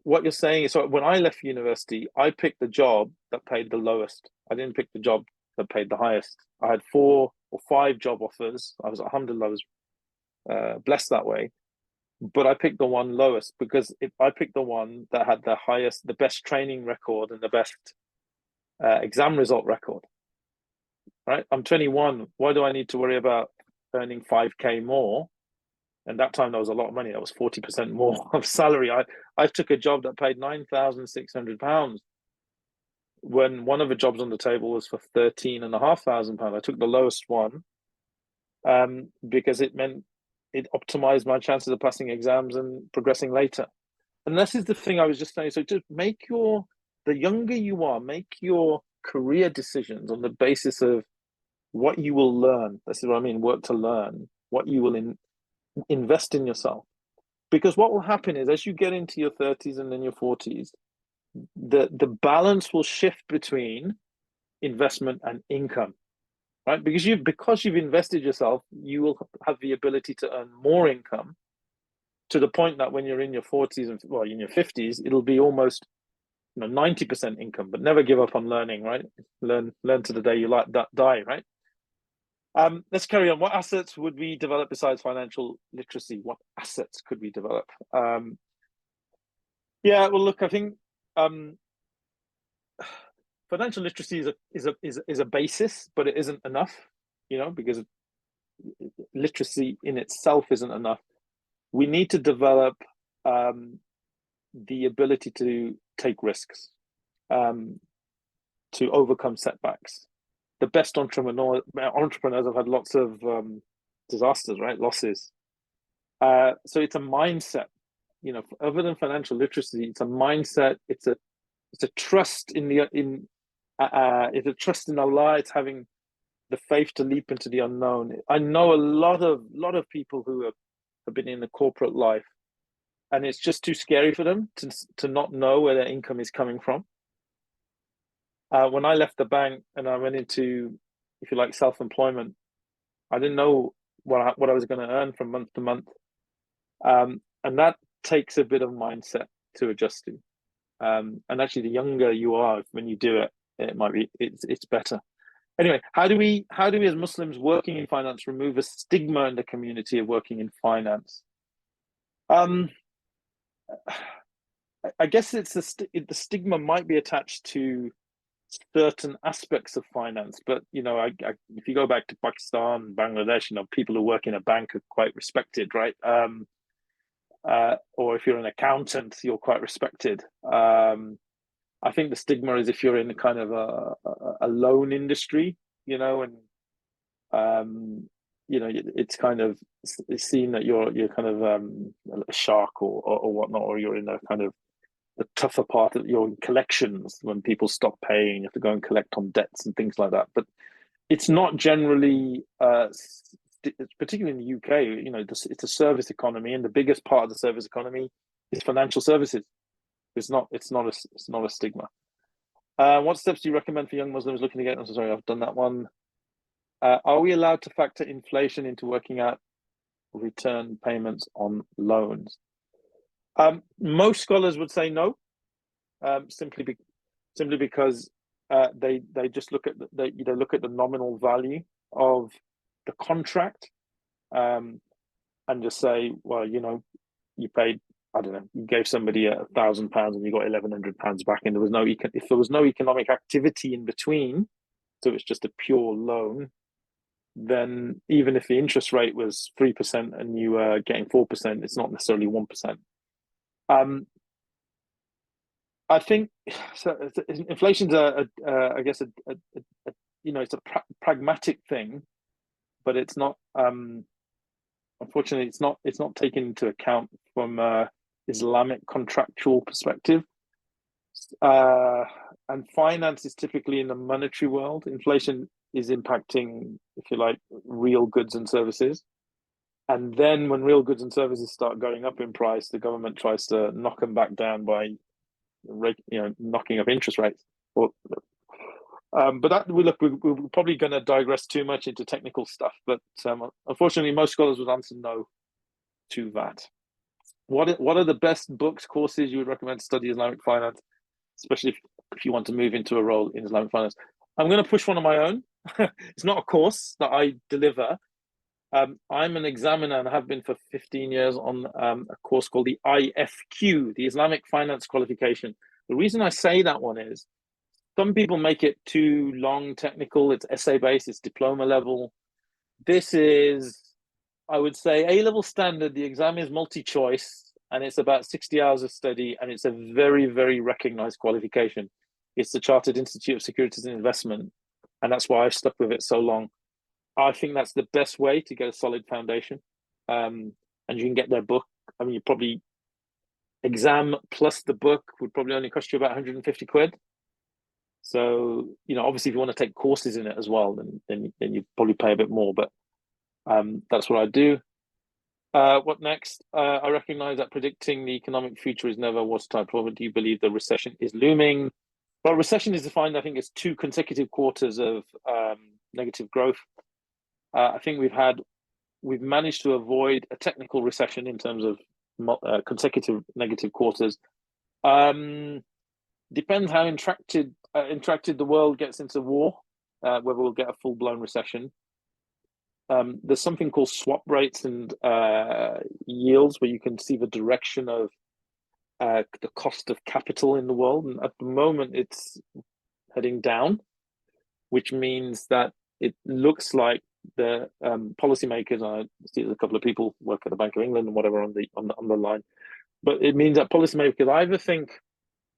what you're saying is, so when I left university, I picked the job that paid the lowest. I didn't pick the job that paid the highest. I had 4 or 5 job offers. Alhamdulillah, I was blessed that way. But I picked the one lowest because I picked the one that had the best training record and the best exam result record. Right? I'm 21. Why do I need to worry about earning 5K more? And that time, there was a lot of money. That was 40% more of salary. I took a job that paid £9,600 when one of the jobs on the table was for £13,500. I took the lowest one because it meant it optimized my chances of passing exams and progressing later. And this is the thing I was just saying. So just the younger you are, make your career decisions on the basis of what you will learn. This is what I mean, work to learn, what you will invest in yourself. Because what will happen is, as you get into your 30s and then your 40s, the balance will shift between investment and income. Right? Because you've invested yourself, you will have the ability to earn more income, to the point that when you're in your 40s and in your 50s, it'll be almost 90% income. But never give up on learning, right? Learn to the day you die, right? Let's carry on. What assets would we develop besides financial literacy? What assets could we develop? Yeah, well, look, I think financial literacy is a basis, but it isn't enough, because literacy in itself isn't enough. We need to develop the ability to take risks, to overcome setbacks. The best entrepreneurs have had lots of disasters, right? Losses. So it's a mindset, other than financial literacy, it's a mindset. It's a trust it's a trust in Allah. It's having the faith to leap into the unknown. I know a lot of people who have been in the corporate life, and it's just too scary for them to not know where their income is coming from. When I left the bank and I went into, if you like, self-employment, I didn't know what I was going to earn from month to month, and that takes a bit of mindset to adjust to. And actually, the younger you are when you do it, it's better. Anyway, how do we as Muslims working in finance remove a stigma in the community of working in finance? I guess it's the stigma might be attached to certain aspects of finance, but if you go back to Pakistan, Bangladesh, people who work in a bank are quite respected, right? Or if you're an accountant, you're quite respected. I think the stigma is if you're in kind of a loan industry, and it's kind of it's seen that you're kind of a shark or whatnot, or you're in a kind of the tougher part of your collections when people stop paying, you have to go and collect on debts and things like that. But it's not generally, particularly in the UK, it's a service economy, and the biggest part of the service economy is financial services. It's not a stigma. What steps do you recommend for young Muslims looking to get? I'm sorry, I've done that one. Are we allowed to factor inflation into working out return payments on loans? Most scholars would say no, simply because they just look at the nominal value of the contract, and just say, well, you paid, I don't know, you gave somebody £1,000 and you got £1,100 back, and if there was no economic activity in between, so it's just a pure loan, then even if the interest rate was 3% and you were getting 4%, it's not necessarily 1%. I think so. Inflation's I guess it's a pragmatic thing, but it's not. Unfortunately, it's not taken into account from Islamic contractual perspective. And finance is typically in the monetary world. Inflation is impacting, if you like, real goods and services. And then when real goods and services start going up in price, the government tries to knock them back down by, knocking up interest rates. But that we're probably going to digress too much into technical stuff. But unfortunately, most scholars would answer no to that. What are the best books, courses you would recommend to study Islamic finance, especially if you want to move into a role in Islamic finance? I'm going to push one of my own. It's not a course that I deliver. I'm an examiner and have been for 15 years on a course called the IFQ, the Islamic Finance Qualification. The reason I say that one is some people make it too long, technical. It's essay-based, it's diploma level. This is, I would say, A-level standard. The exam is multi-choice, and it's about 60 hours of study, and it's a very, very recognized qualification. It's the Chartered Institute of Securities and Investment, and that's why I've stuck with it so long. I think that's the best way to get a solid foundation. And you can get their book. I mean, you probably exam plus the book would probably only cost you about 150 quid. So, obviously if you want to take courses in it as well, then you probably pay a bit more, but that's what I do. What next? I recognize that predicting the economic future is never watertight. But do you believe the recession is looming? Well, recession is defined, I think, as 2 consecutive quarters of negative growth. I think we've managed to avoid a technical recession in terms of consecutive negative quarters. Depends how interacted the world gets into war, whether we'll get a full-blown recession. There's something called swap rates and yields, where you can see the direction of the cost of capital in the world. And at the moment, it's heading down, which means that it looks like the policymakers, I see a couple of people work at the Bank of England and whatever on the line, but it means that policymakers either think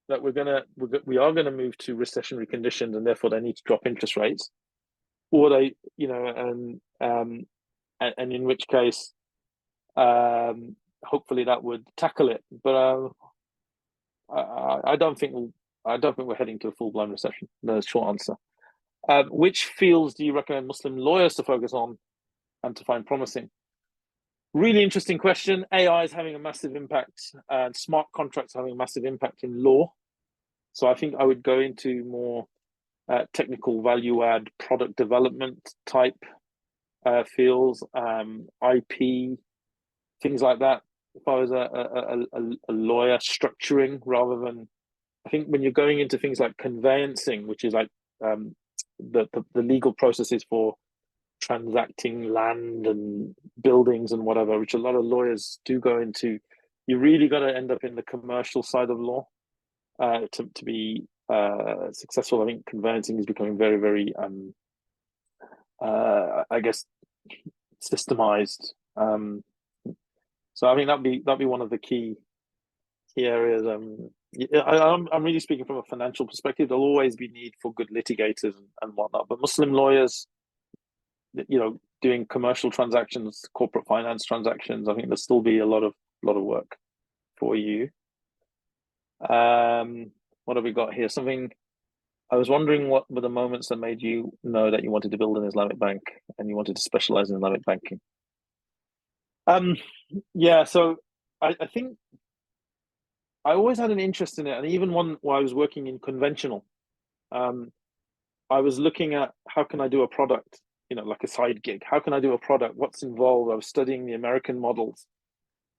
that we are gonna move to recessionary conditions and therefore they need to drop interest rates, or they, and in which case, hopefully that would tackle it. But I don't think we're heading to a full-blown recession. No, short answer. Which fields do you recommend Muslim lawyers to focus on and to find promising? Really interesting question. AI is having a massive impact, and smart contracts are having a massive impact in law. So I think I would go into more technical value-add product development type fields, IP, things like that. If I was a lawyer, structuring rather than, I think when you're going into things like conveyancing, which is like the legal processes for transacting land and buildings and whatever, which a lot of lawyers do go into, you really got to end up in the commercial side of law to be successful. I think conveyancing is becoming very, very, I guess, systemized. So I think that'd be one of the key areas. I'm really speaking from a financial perspective. There'll always be need for good litigators and whatnot, but Muslim lawyers, doing commercial transactions, corporate finance transactions, I think there'll still be a lot of work for you. What have we got here? Something I was wondering, what were the moments that made you know that you wanted to build an Islamic bank and you wanted to specialize in Islamic banking? Yeah, so I think I always had an interest in it, and even while I was working in conventional, I was looking at how can I do a product, like a side gig. How can I do a product? What's involved? I was studying the American models.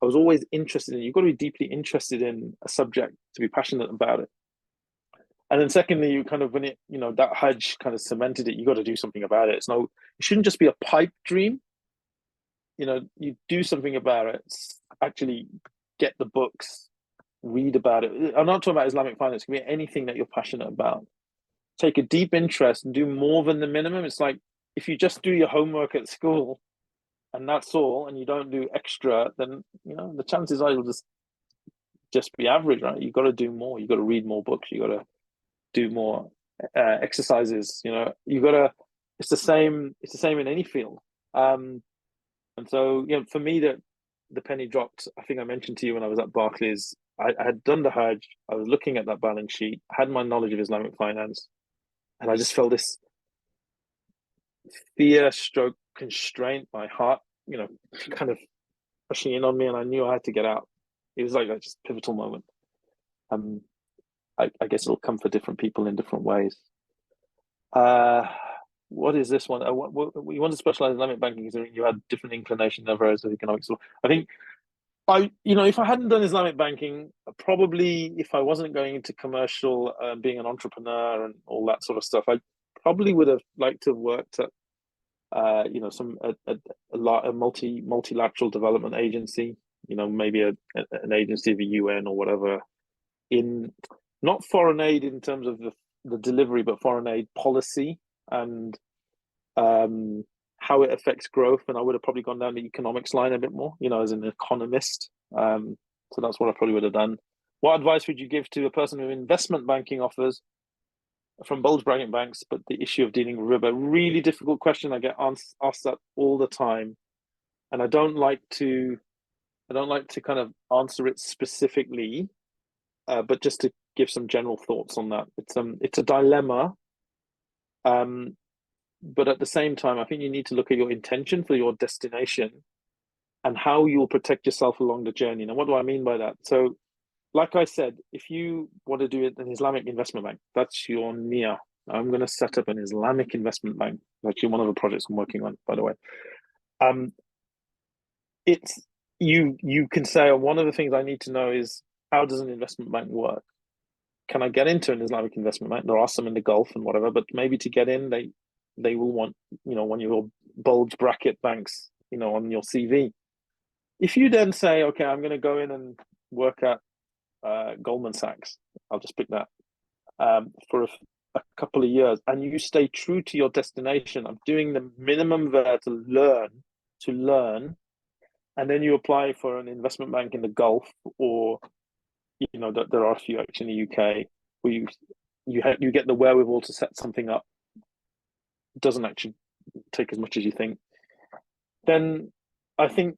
I was always interested in it. You've got to be deeply interested in a subject to be passionate about it. And then secondly, you kind of, when it, that Hajj kind of cemented it, you got to do something about it. It shouldn't just be a pipe dream. You do something about it, actually get the books, read about it. I'm not talking about Islamic finance. It can be anything that you're passionate about. Take a deep interest and do more than the minimum. It's like if you just do your homework at school and that's all, and you don't do extra, then the chances are you'll just be average, right? You got to do more. You got to read more books. You got to do more exercises. You got to. It's the same. It's the same in any field. And so, for me, the penny dropped. I think I mentioned to you when I was at Barclays, I had done the Hajj. I was looking at that balance sheet, had my knowledge of Islamic finance, and I just felt this fear stroke constraint, my heart, kind of pushing in on me, and I knew I had to get out. It was like a just pivotal moment. I guess it'll come for different people in different ways. What is this one? You want to specialize in Islamic banking because you had different inclination in other areas of economics. So I think if I hadn't done Islamic banking, probably if I wasn't going into commercial, being an entrepreneur and all that sort of stuff, I probably would have liked to have worked at, a multilateral development agency, maybe an agency of the UN or whatever, in not foreign aid in terms of the delivery, but foreign aid policy and how it affects growth. And I would have probably gone down the economics line a bit more, as an economist. So that's what I probably would have done. What advice would you give to a person who investment banking offers from bulge bracket banks, but the issue of dealing with riba? Really difficult question. I get asked that all the time, and I don't like to kind of answer it specifically, but just to give some general thoughts on that. It's a dilemma, but at the same time, I think you need to look at your intention for your destination and how you'll protect yourself along the journey. Now, what do I mean by that? So, like I said, if you want to do an Islamic investment bank, that's your niyyah. I'm going to set up an Islamic investment bank. Actually, one of the projects I'm working on, by the way. It's you can say, one of the things I need to know is, how does an investment bank work? Can I get into an Islamic investment bank? There are some in the Gulf and whatever, but maybe to get in, they will want one of your bulge bracket banks, on your CV. If you then say, okay, I'm going to go in and work at Goldman Sachs, I'll just pick that, for a couple of years, and you stay true to your destination of doing the minimum there to learn, and then you apply for an investment bank in the Gulf, or there are a few actually in the UK where you get the wherewithal to set something up. It doesn't actually take as much as you think. Then I think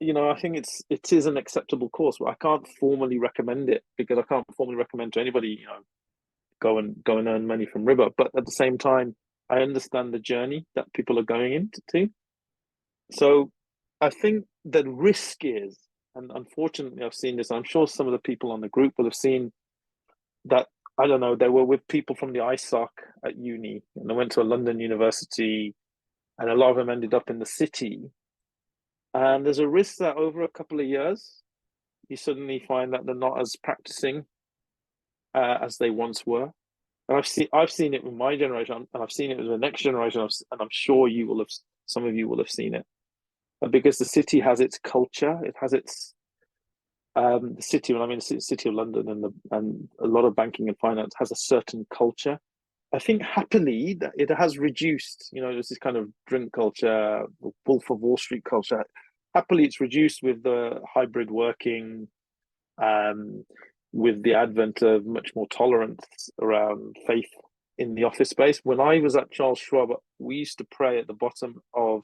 it is an acceptable course, but I can't formally recommend it, because I can't formally recommend to anybody, go and earn money from riba. But at the same time, I understand the journey that people are going into. So I think the risk is, and unfortunately I've seen this, I'm sure some of the people on the group will have seen that, I don't know, they were with people from the ISOC at uni, and they went to a London university, and a lot of them ended up in the city. And there's a risk that over a couple of years, you suddenly find that they're not as practicing as they once were. And I've seen it with my generation, and I've seen it with the next generation, and I'm sure some of you will have seen it. Because the city has its culture, it has its the city. When I mean the city of London, and a lot of banking and finance has a certain culture. I think happily that it has reduced. There's this kind of drink culture, Wolf of Wall Street culture. Happily, it's reduced with the hybrid working, with the advent of much more tolerance around faith in the office space. When I was at Charles Schwab, we used to pray at the bottom of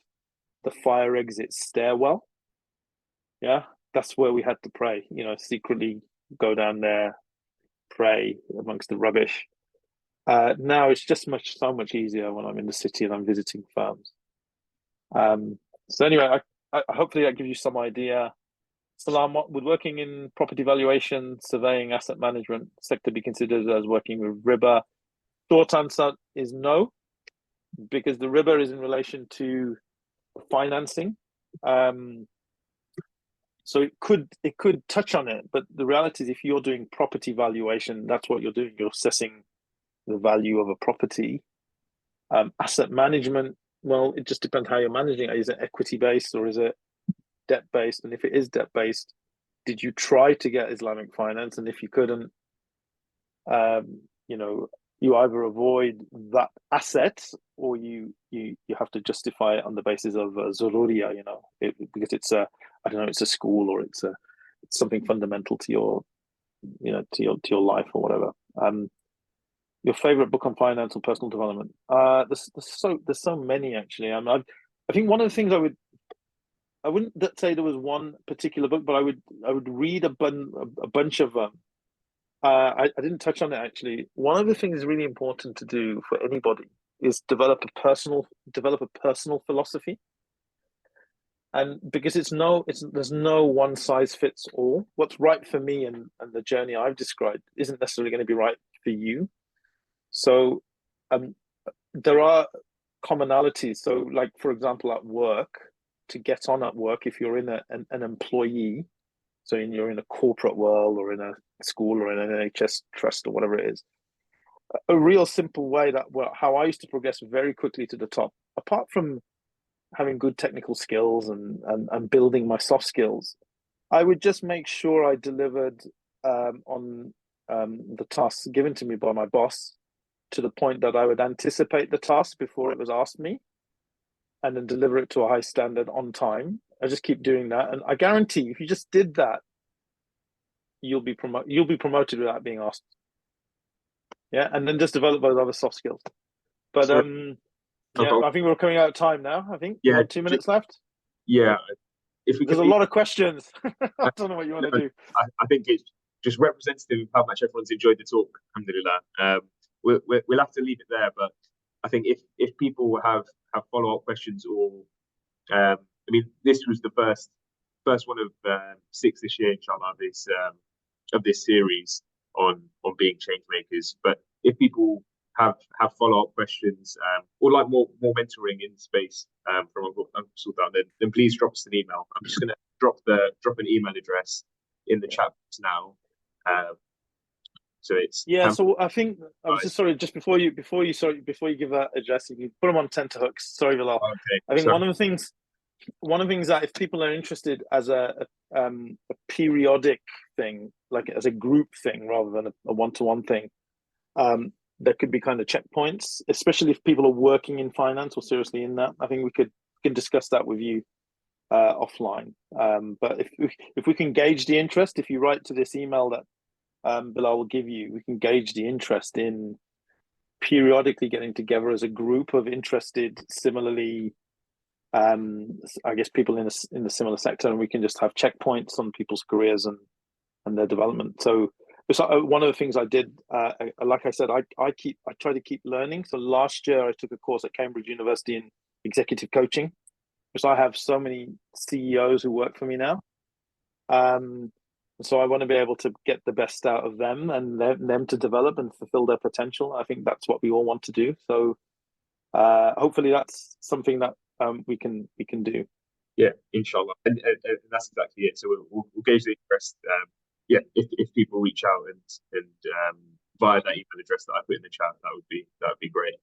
the fire exit stairwell. Yeah, that's where we had to pray. Secretly go down there, pray amongst the rubbish. Now it's just so much easier when I'm in the city and I'm visiting firms. So anyway, I hopefully that gives you some idea. Salam, would working in property valuation, surveying, asset management sector be considered as working with riba? Short answer is no, because the riba is in relation to financing. So it could touch on it, but the reality is if you're doing property valuation, that's what you're doing. You're assessing the value of a property. Asset management, well, it just depends how you're managing it. Is it equity-based or is it debt-based? And if it is debt-based, did you try to get Islamic finance? And if you couldn't, you either avoid that asset or you have to justify it on the basis of Zururia, because it's it's a school or it's something fundamental to your, to your life or whatever. Your favorite book on finance or personal development? There's so many actually. I think one of the things I wouldn't say there was one particular book, but I would read a bunch of them. I didn't touch on it actually. One of the things really important to do for anybody is develop a personal philosophy, and because there's no one size fits all. What's right for me and the journey I've described isn't necessarily going to be right for you. So there are commonalities. So, like for example, at work, to get on at work, if you're in an employee, so you're in a corporate world or in a school or in an NHS trust or whatever it is, a real simple way how I used to progress very quickly to the top, apart from having good technical skills and building my soft skills, I would just make sure I delivered on the tasks given to me by my boss, to the point that I would anticipate the task before it was asked me, and then deliver it to a high standard on time. I just keep doing that, and I guarantee if you just did that, you'll be promoted without being asked. Yeah, and then just develop those other soft skills. But I think we're coming out of time now. I think 2 minutes left. Yeah, there's a lot of questions. I don't know what you want to do. I think it's just representative of how much everyone's enjoyed the talk. Alhamdulillah. We'll have to leave it there, but I think if people have follow-up questions or this was the first one of 6 this year, inshallah, of this series on being change makers. But if people have follow-up questions or like more mentoring in the space from Uncle Sultan, then please drop us an email. I'm just going to drop an email address in the chat box now. So it's So I think I was just just before you give that address, you can put them on tenterhooks. Sorry, Bilal. Okay, I think one of the things that if people are interested as a periodic thing, like as a group thing rather than a one-to-one thing, there could be kind of checkpoints, especially if people are working in finance or seriously in that. I think we can discuss that with you offline. But if we can gauge the interest, if you write to this email that Bilal will give you, we can gauge the interest in periodically getting together as a group of interested, similarly, I guess people in the similar sector, and we can just have checkpoints on people's careers and their development. So one of the things I did, like I said, I try to keep learning. So last year I took a course at Cambridge University in executive coaching, because I have so many CEOs who work for me now. So I want to be able to get the best out of them and them to develop and fulfill their potential. I think that's what we all want to do. So hopefully that's something that we can do. Yeah, inshallah, and that's exactly it. So we'll gauge the interest. Yeah, if people reach out and via that email address that I put in the chat, that would be great.